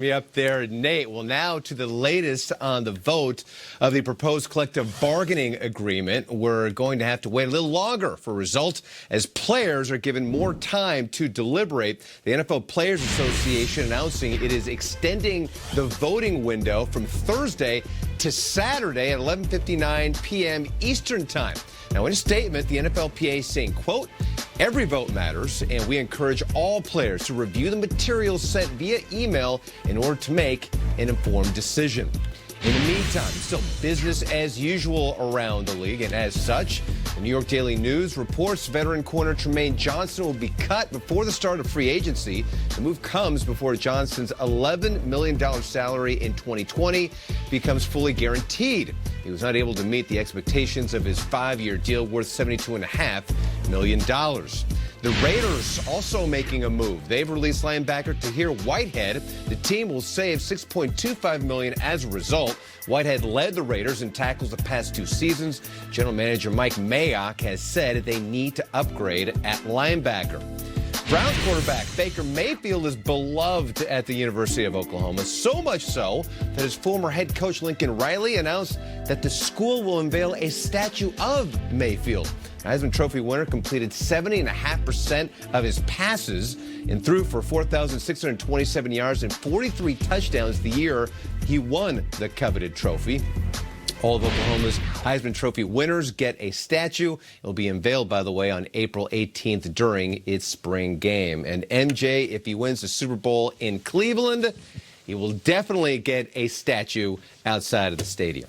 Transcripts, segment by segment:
Me up there, Nate. Well, now to the latest on the vote of the proposed collective bargaining agreement. We're going to have to wait a little longer for a result as players are given more time to deliberate. The NFL Players Association announcing it is extending the voting window from Thursday to Saturday at 11:59 p.m. Eastern Time. Now, in a statement, the NFLPA is saying, quote, "Every vote matters, and we encourage all players to review the materials sent via email in order to make an informed decision." In the meantime, still business as usual around the league, and as such, the New York Daily News reports veteran corner Tremaine Johnson will be cut before the start of free agency. The move comes before Johnson's $11 million salary in 2020 becomes fully guaranteed. He was not able to meet the expectations of his 5-year deal worth $72.5 million. The Raiders also making a move. They've released linebacker Tahir Whitehead. The team will save $6.25 million as a result. Whitehead led the Raiders in tackles the past 2 seasons. General manager Mike Mayock has said they need to upgrade at linebacker. Browns quarterback Baker Mayfield is beloved at the University of Oklahoma, so much so that his former head coach Lincoln Riley announced that the school will unveil a statue of Mayfield. Heisman Trophy winner completed 70.5% of his passes and threw for 4,627 yards and 43 touchdowns the year he won the coveted trophy. All of Oklahoma's Heisman Trophy winners get a statue. It'll be unveiled, by the way, on April 18th during its spring game. And MJ, if he wins the Super Bowl in Cleveland, he will definitely get a statue outside of the stadium.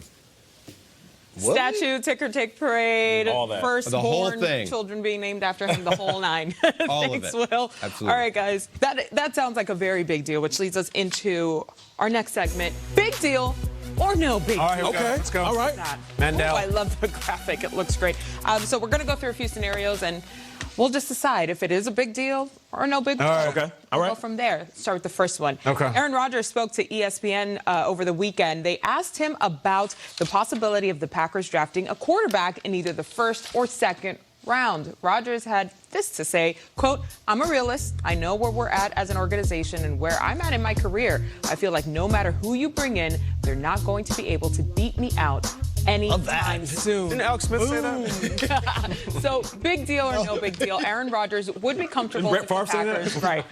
What? Statue, ticker tape parade, firstborn thing. Children being named after him, the whole nine. All Thanks, of it. Will. Absolutely. All right, guys. That sounds like a very big deal, which leads us into our next segment. Big deal or no big deal? All right, okay, let's go. All right. Mandel. Oh, I love the graphic. It looks great. So we're going to go through a few scenarios, and we'll just decide if it is a big deal or no big deal. All right, okay. All right. We'll go from there. Start with the first one. Okay. Aaron Rodgers spoke to ESPN over the weekend. They asked him about the possibility of the Packers drafting a quarterback in either the first or second round. Rodgers had this to say, quote, "I'm a realist. I know where we're at as an organization and where I'm at in my career. I feel like no matter who you bring in, they're not going to be able to beat me out anytime soon." Didn't Alex Smith say that? So, big deal or no big deal, Aaron Rodgers would be comfortable with the Packers, right?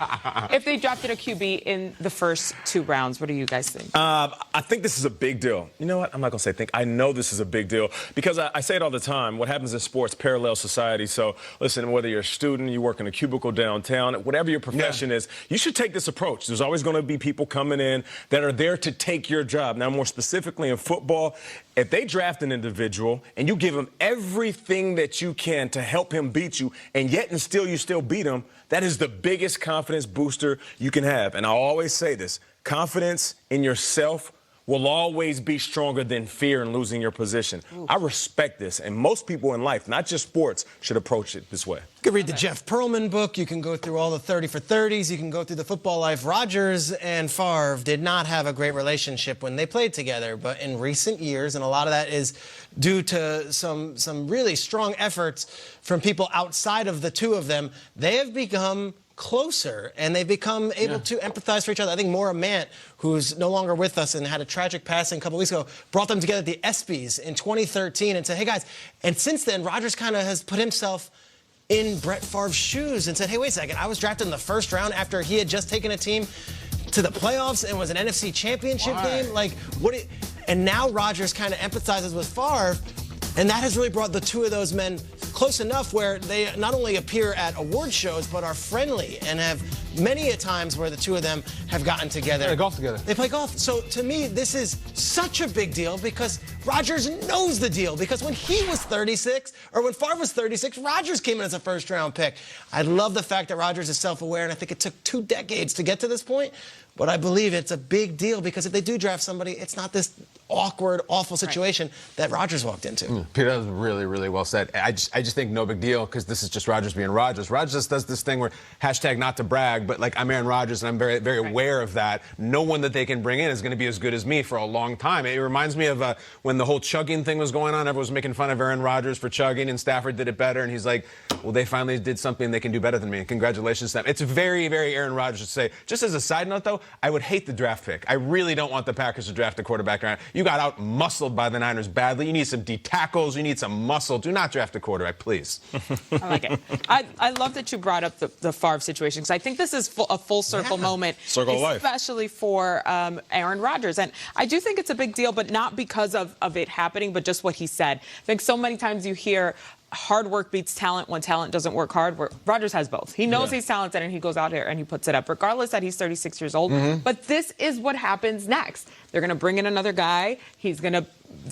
If they drafted a QB in the first 2 rounds, what do you guys think? I think this is a big deal. You know what? I'm not going to say think. I know this is a big deal because I say it all the time. What happens in sports parallels society. So, listen, whether you're a student, you work in a cubicle downtown, whatever your profession is, you should take this approach. There's always going to be people coming in that are there to take your job. Now, more specifically in football, if they draft an individual and you give him everything that you can to help him beat you, and yet and still you still beat him, that is the biggest confidence booster you can have. And I always say this, confidence in yourself will always be stronger than fear in losing your position. Ooh. I respect this, and most people in life, not just sports, should approach it this way. You can read the Jeff Pearlman book. You can go through all the 30 for 30s. You can go through the football life. Rodgers and Favre did not have a great relationship when they played together, but in recent years, and a lot of that is due to some really strong efforts from people outside of the two of them, they have become closer, and they've become able to empathize for each other. I think Maura Mant, who's no longer with us and had a tragic passing a couple weeks ago, brought them together at the ESPYs in 2013 and said, hey, guys, and since then, Rodgers kind of has put himself in Brett Favre's shoes and said, hey, wait a second, I was drafted in the first round after he had just taken a team to the playoffs and was an NFC championship game. Like, and now Rodgers kind of empathizes with Favre, and that has really brought the two of those men close enough where they not only appear at award shows, but are friendly and have many a times where the two of them have gotten together. They golf together. They play golf. So to me, this is such a big deal because Rodgers knows the deal. Because when he was 36, or when Favre was 36, Rodgers came in as a first-round pick. I love the fact that Rodgers is self-aware, and I think it took 2 decades to get to this point. But I believe it's a big deal because if they do draft somebody, it's not this awkward, awful situation that Rodgers walked into. Peter, that was really, really well said. I just think no big deal because this is just Rodgers being Rodgers. Rodgers just does this thing where hashtag not to brag, but like I'm Aaron Rodgers and I'm very, very aware of that. No one that they can bring in is going to be as good as me for a long time. It reminds me of when the whole chugging thing was going on. Everyone was making fun of Aaron Rodgers for chugging, and Stafford did it better. And he's like, well, they finally did something they can do better than me. Congratulations to them. It's very, very Aaron Rodgers to say. Just as a side note, though, I would hate the draft pick. I really don't want the Packers to draft a quarterback. You got out-muscled by the Niners badly. You need some D tackles. You need some muscle. Do not draft a quarterback, please. I like it. I love that you brought up the Favre situation, because I think this is a full circle moment, Circle of life. especially for Aaron Rodgers. And I do think it's a big deal, but not because of it happening, but just what he said. I think so many times you hear hard work beats talent when talent doesn't work hard. Rodgers has both. He knows he's talented, and he goes out here and he puts it up, regardless that he's 36 years old. But this is what happens next. They're going to bring in another guy. He's going to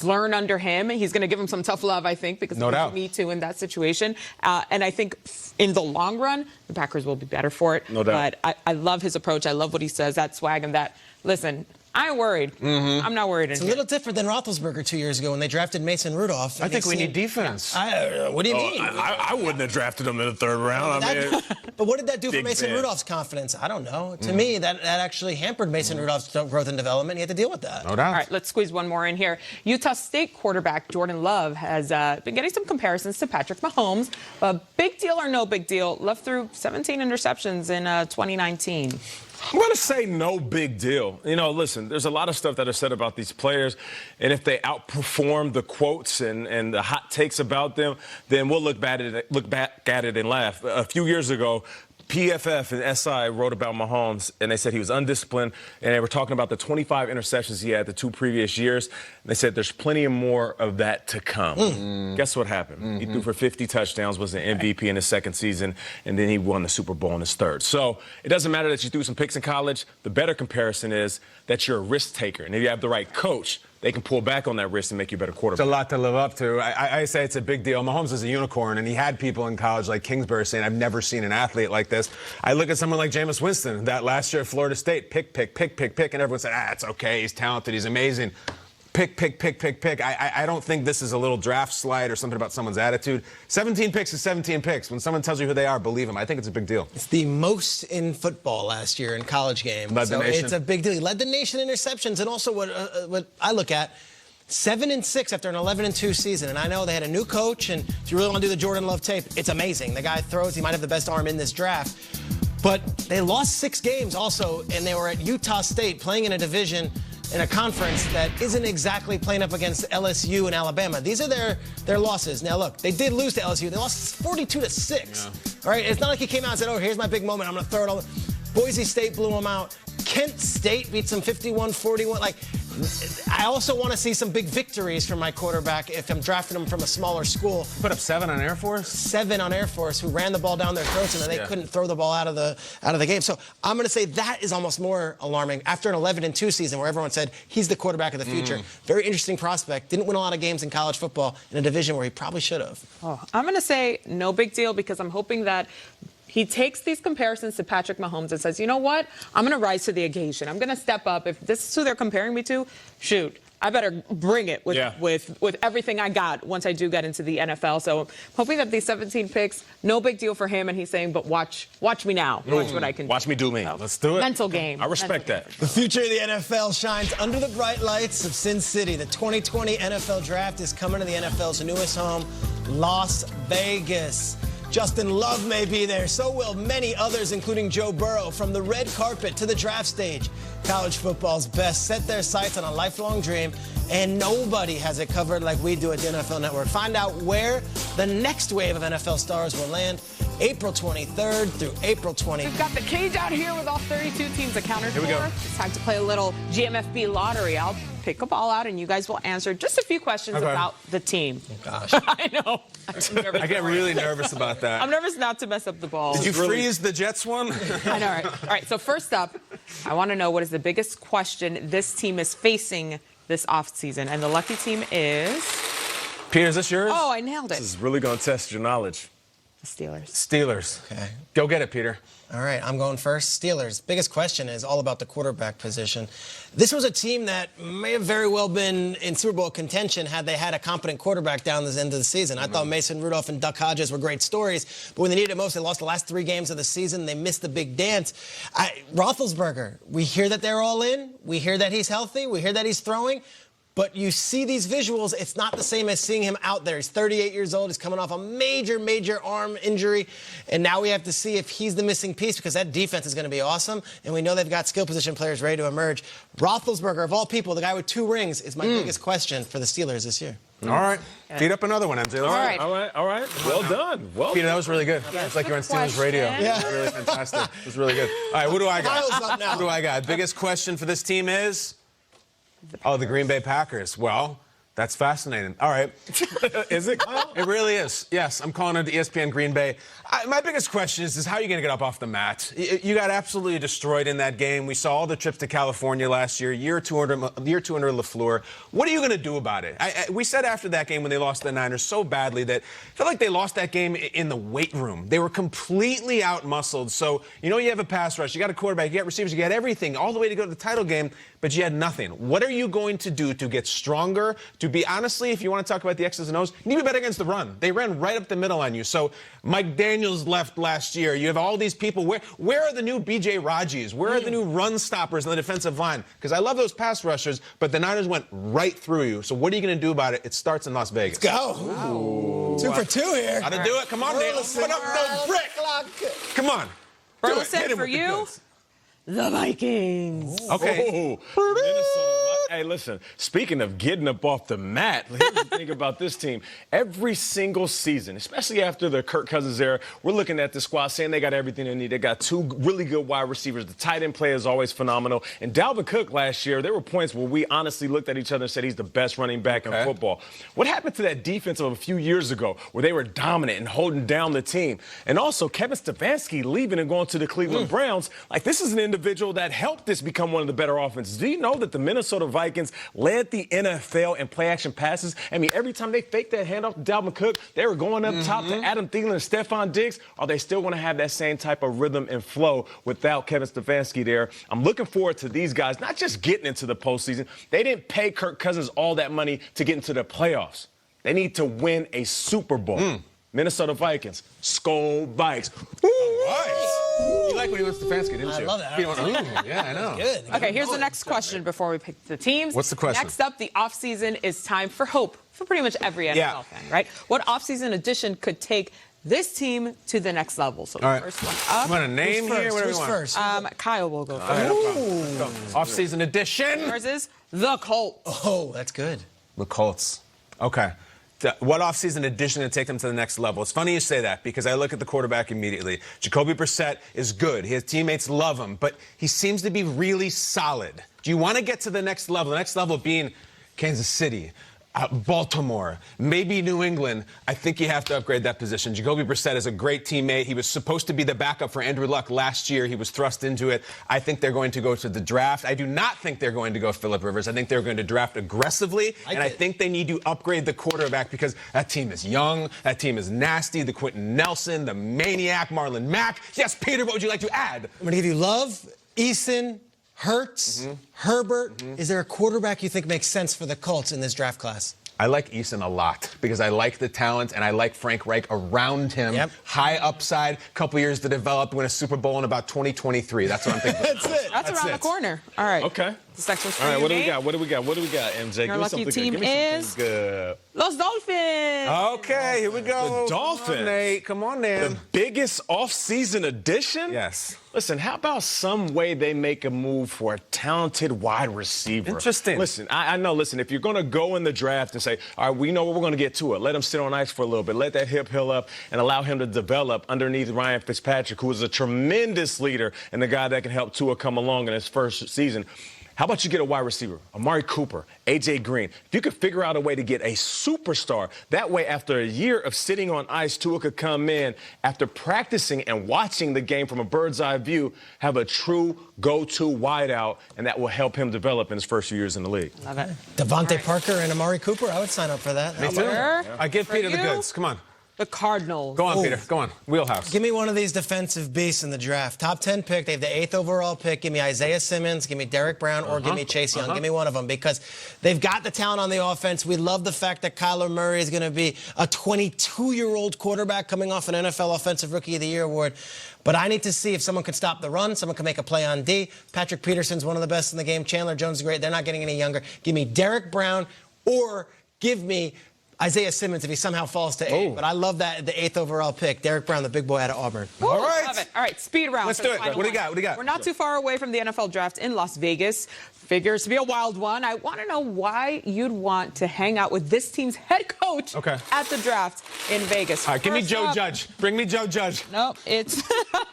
learn under him. He's going to give him some tough love, I think, because no doubt. you need to in that situation. And I think in the long run, the Packers will be better for it. No doubt. But I love his approach. I love what he says, that swag, and that, listen, I ain't worried. I'm not worried. It's a little different than Roethlisberger 2 years ago when they drafted Mason Rudolph. I think we need defense. What do you mean? I wouldn't have drafted him in the third round. But what did that do for Big Mason fan. Rudolph's confidence? I don't know. To me, that actually hampered Mason Rudolph's growth and development. He had to deal with that. No doubt. All right, let's squeeze one more in here. Utah State quarterback Jordan Love has been getting some comparisons to Patrick Mahomes. Big deal or no big deal? Love threw 17 interceptions in 2019. I'm going to say no big deal. You know, listen, there's a lot of stuff that are said about these players, and if they outperform the quotes and the hot takes about them, then we'll look back at it and laugh. A few years ago, PFF and SI wrote about Mahomes, and they said he was undisciplined, and they were talking about the 25 interceptions he had the 2 previous years. And they said there's plenty more of that to come. Guess what happened? He threw for 50 touchdowns, was an MVP in his second season, and then he won the Super Bowl in his third. So it doesn't matter that you threw some picks in college. The better comparison is that you're a risk taker, and if you have the right coach, they can pull back on that risk and make you a better quarterback. It's a lot to live up to. I say it's a big deal. Mahomes is a unicorn, and he had people in college like Kingsbury saying, I've never seen an athlete like this. I look at someone like Jameis Winston, that last year at Florida State, pick, and everyone said, it's okay, he's talented, he's amazing. Pick. I don't think this is a little draft slide or something about someone's attitude. 17 picks is 17 picks. When someone tells you who they are, believe them. I think it's a big deal. It's the most in football last year in college game. Led the nation. It's a big deal. He led the nation in interceptions, and also what I look at, 7-6 after an 11-2 season. And I know they had a new coach, and if you really want to do the Jordan Love tape, it's amazing. The guy throws. He might have the best arm in this draft. But they lost 6 games also, and they were at Utah State playing in a division in a conference that isn't exactly playing up against LSU and Alabama. These are their losses. Now, look, they did lose to LSU. They lost 42-6. Yeah. All right, it's not like he came out and said, here's my big moment. I'm going to throw it all. Boise State blew them out. Kent State beats them 51-41. Like, I also want to see some big victories from my quarterback if I'm drafting him from a smaller school. Put up 7 on Air Force? 7 on Air Force, who ran the ball down their throats, and then they couldn't throw the ball out of the game. So I'm going to say that is almost more alarming. After an 11-2 season where everyone said he's the quarterback of the future, very interesting prospect. Didn't win a lot of games in college football in a division where he probably should have. I'm going to say no big deal, because I'm hoping that he takes these comparisons to Patrick Mahomes and says, you know what? I'm going to rise to the occasion. I'm going to step up. If this is who they're comparing me to, shoot, I better bring it with everything I got once I do get into the NFL. So I'm hoping that these 17 picks, no big deal for him. And he's saying, but watch me now. Watch what I can do. Watch me do me. Let's do it. Mental game. I respect that. The future of the NFL shines under the bright lights of Sin City. The 2020 NFL Draft is coming to the NFL's newest home, Las Vegas. Justin Love may be there. So will many others, including Joe Burrow. From the red carpet to the draft stage, college football's best set their sights on a lifelong dream, and nobody has it covered like we do at the NFL Network. Find out where the next wave of NFL stars will land April 23rd through April 20th. We've got the cage out here with all 32 teams accounted for. Here we go. It's time to play a little GMFB lottery. I'll pick a ball out, and you guys will answer just a few questions about the team. Oh, gosh. I know. I get really nervous about that. I'm nervous not to mess up the ball. Did you freeze the Jets one? I know, right? All right, so first up, I want to know what is the biggest question this team is facing this offseason, and the lucky team is... Peter, is this yours? Oh, I nailed it. This is really going to test your knowledge. The Steelers. Steelers. Okay. Go get it, Peter. All right, I'm going first. Steelers. Biggest question is all about the quarterback position. This was a team that may have very well been in Super Bowl contention had they had a competent quarterback down the end of the season. I thought Mason Rudolph and Duck Hodges were great stories, but when they needed it most, they lost the last 3 games of the season. They missed the big dance. Roethlisberger, we hear that they're all in. We hear that he's healthy. We hear that he's throwing. But you see these visuals, it's not the same as seeing him out there. He's 38 years old. He's coming off a major arm injury. And now we have to see if he's the missing piece, because that defense is going to be awesome. And we know they've got skill position players ready to emerge. Roethlisberger, of all people, the guy with 2 rings, is my biggest question for the Steelers this year. All right. Feed up another one, MJ. All right. All right. Well done. Well Peter, that was really good. It's like you're on Steelers radio. Yeah. It was really fantastic. It was really good. All right, what do I got? Kyle's up now. What do I got? Biggest question for this team is? Oh, the Green Bay Packers. Well, that's fascinating. All right. Is it? It really is. Yes, I'm calling it the ESPN Green Bay. My biggest question is how are you going to get up off the mat? You got absolutely destroyed in that game. We saw all the trips to California last year, year two under LaFleur. What are you going to do about it? We said after that game when they lost the Niners so badly that I felt like they lost that game in the weight room. They were completely out-muscled. So, you have a pass rush, you got a quarterback, you got receivers, you got everything, all the way to go to the title game, but you had nothing. What are you going to do to get stronger? To be, honestly, if you want to talk about the X's and O's, you need to be better against the run. They ran right up the middle on you. So Mike Daniels left last year. You have all these people. Where are the new B.J. Raji's? Where are the new run stoppers on the defensive line? Because I love those pass rushers, but the Niners went right through you. So what are you going to do about it? It starts in Las Vegas. Let's go. Wow. 2 for 2 here. How to do it? Come on, Daniel. Put up the brick. Come on. Burleson, for you, the Vikings. Okay. Minnesota. Hey, listen, speaking of getting up off the mat, here's the thing about this team. Every single season, especially after the Kirk Cousins era, we're looking at the squad saying they got everything they need. They got 2 really good wide receivers. The tight end play is always phenomenal. And Dalvin Cook last year, there were points where we honestly looked at each other and said he's the best running back in football. What happened to that defense of a few years ago where they were dominant and holding down the team? And also, Kevin Stefanski leaving and going to the Cleveland Browns, like this is an individual that helped this become one of the better offenses. Do you know that the Minnesota Vikings led the NFL in play-action passes? I mean, every time they faked that handoff to Dalvin Cook, they were going up top to Adam Thielen and Stephon Diggs. Are they still going to have that same type of rhythm and flow without Kevin Stefanski there? I'm looking forward to these guys not just getting into the postseason. They didn't pay Kirk Cousins all that money to get into the playoffs. They need to win a Super Bowl. Minnesota Vikings, Skol Vikes. You like when he was Stefanski, didn't you? I love that. Yeah, I know. Good. Okay, here's the next question before we pick the teams. What's the question? Next up, the offseason is time for hope for pretty much every NFL fan, right? What offseason addition could take this team to the next level? So the first one up. You want a name here? Whatever you want. Who's first? Kyle will go first. Go. Off-season edition. Yours is the Colts. Oh, that's good. The Colts. Okay. What offseason addition to take them to the next level? It's funny you say that because I look at the quarterback immediately. Jacoby Brissett is good. His teammates love him, but he seems to be really solid. Do you want to get to the next level? The next level being Kansas City, Baltimore, maybe New England. I think you have to upgrade that position. Jacoby Brissett is a great teammate. He was supposed to be the backup for Andrew Luck last year. He was thrust into it. I think they're going to go to the draft. I do not think they're going to go Phillip Rivers. I think they're going to draft aggressively, I think they need to upgrade the quarterback because that team is young, that team is nasty. The Quentin Nelson, the maniac, Marlon Mack. Yes, Peter, what would you like to add? I'm going to give you Love, Eason, Hurts, Herbert. Is there a quarterback you think makes sense for the Colts in this draft class? I like Eason a lot because I like the talent and I like Frank Reich around him. Yep. High upside, couple years to develop, win a Super Bowl in about 2023. That's what I'm thinking. That's it. That's around the corner. All right. Okay. This next one's for All right, you, what do we Nate. got? What do we got? What do we got, MJ? Your Give me lucky something team good. Give me something is good. Los Dolphins. Okay, here we go. The Dolphins. Come on, Nate. Come on, The man. biggest off-season addition? Yes. Listen, how about some way they make a move for a talented wide receiver? Interesting. Listen, I know, listen, if you're going to go in the draft and say, all right, we know what we're going to get to it, let him sit on ice for a little bit, let that hip heal up, and allow him to develop underneath Ryan Fitzpatrick, who is a tremendous leader and the guy that can help Tua come along in his first season. How about you get a wide receiver, Amari Cooper, A.J. Green? If you could figure out a way to get a superstar, that way after a year of sitting on ice, Tua could come in after practicing and watching the game from a bird's eye view, have a true go-to wideout, and that will help him develop in his first few years in the league. Love it. Devontae Parker and Amari Cooper, I would sign up for that. Me too. Sure. I give For Peter the you? goods. Come on. The Cardinals. Go on, Peter. Go on. Wheelhouse. Give me one of these defensive beasts in the draft. Top 10 pick. They have the 8th overall pick. Give me Isaiah Simmons. Give me Derek Brown. Or give me Chase Young. Give me one of them because they've got the talent on the offense. We love the fact that Kyler Murray is going to be a 22-year-old quarterback coming off an NFL Offensive Rookie of the Year award. But I need to see if someone can stop the run, someone can make a play on D. Patrick Peterson's one of the best in the game. Chandler Jones is great. They're not getting any younger. Give me Derek Brown or give me Isaiah Simmons if he somehow falls to 8. But I love that, the 8th overall pick. Derek Brown, the big boy out of Auburn. All right. Love it. All right, speed round. Let's do it. What do you got? What do you got? We're not too far away from the NFL draft in Las Vegas. Figures to be a wild one. I want to know why you'd want to hang out with this team's head coach at the draft in Vegas. All right, give me Joe Judge. Bring me Joe Judge. Nope, it's...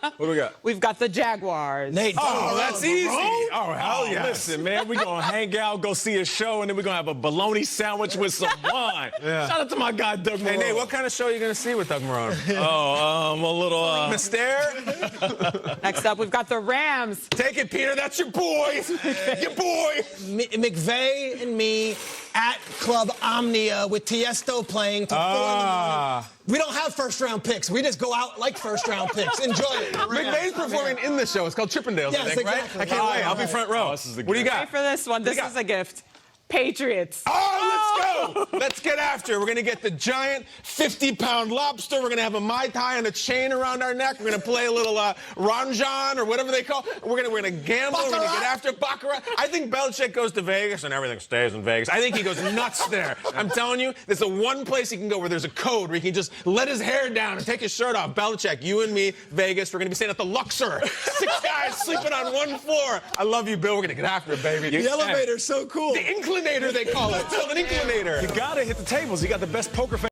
What do we got? We've got the Jaguars. Nate. Oh, that's easy. Oh, hell yes. Listen, man, we're going to hang out, go see a show, and then we're going to have a bologna sandwich with some wine. Shout out to my guy, Doug Marone. Hey, Nate, what kind of show are you going to see with Doug Marone? A little... Mister? Next up, we've got the Rams. Take it, Peter. That's your boy. Your boy. McVay and me at Club Omnia with Tiesto playing till 4 in the morning. We don't have first-round picks. We just go out like first-round picks. Enjoy it. McVay's performing in the show. It's called Chippendales, Yes, I think, exactly. right? I can't wait. I'll be front row. What do you got? Wait for this one. This is a gift. Patriots. Oh, let's go. Let's get after it. We're going to get the giant 50-pound lobster. We're going to have a Mai Tai and a chain around our neck. We're going to play a little Ranjan or whatever they call it. We're going to gamble. We're going to get after Baccarat. I think Belichick goes to Vegas and everything stays in Vegas. I think he goes nuts there. I'm telling you, there's the one place he can go where there's a code where he can just let his hair down and take his shirt off. Belichick, you and me, Vegas, we're going to be staying at the Luxor. 6 guys sleeping on one floor. I love you, Bill. We're going to get after it, baby. The elevator's so cool. The inclinator, they call it. It's called an inclinator. You got to hit the tables. You got the best poker face.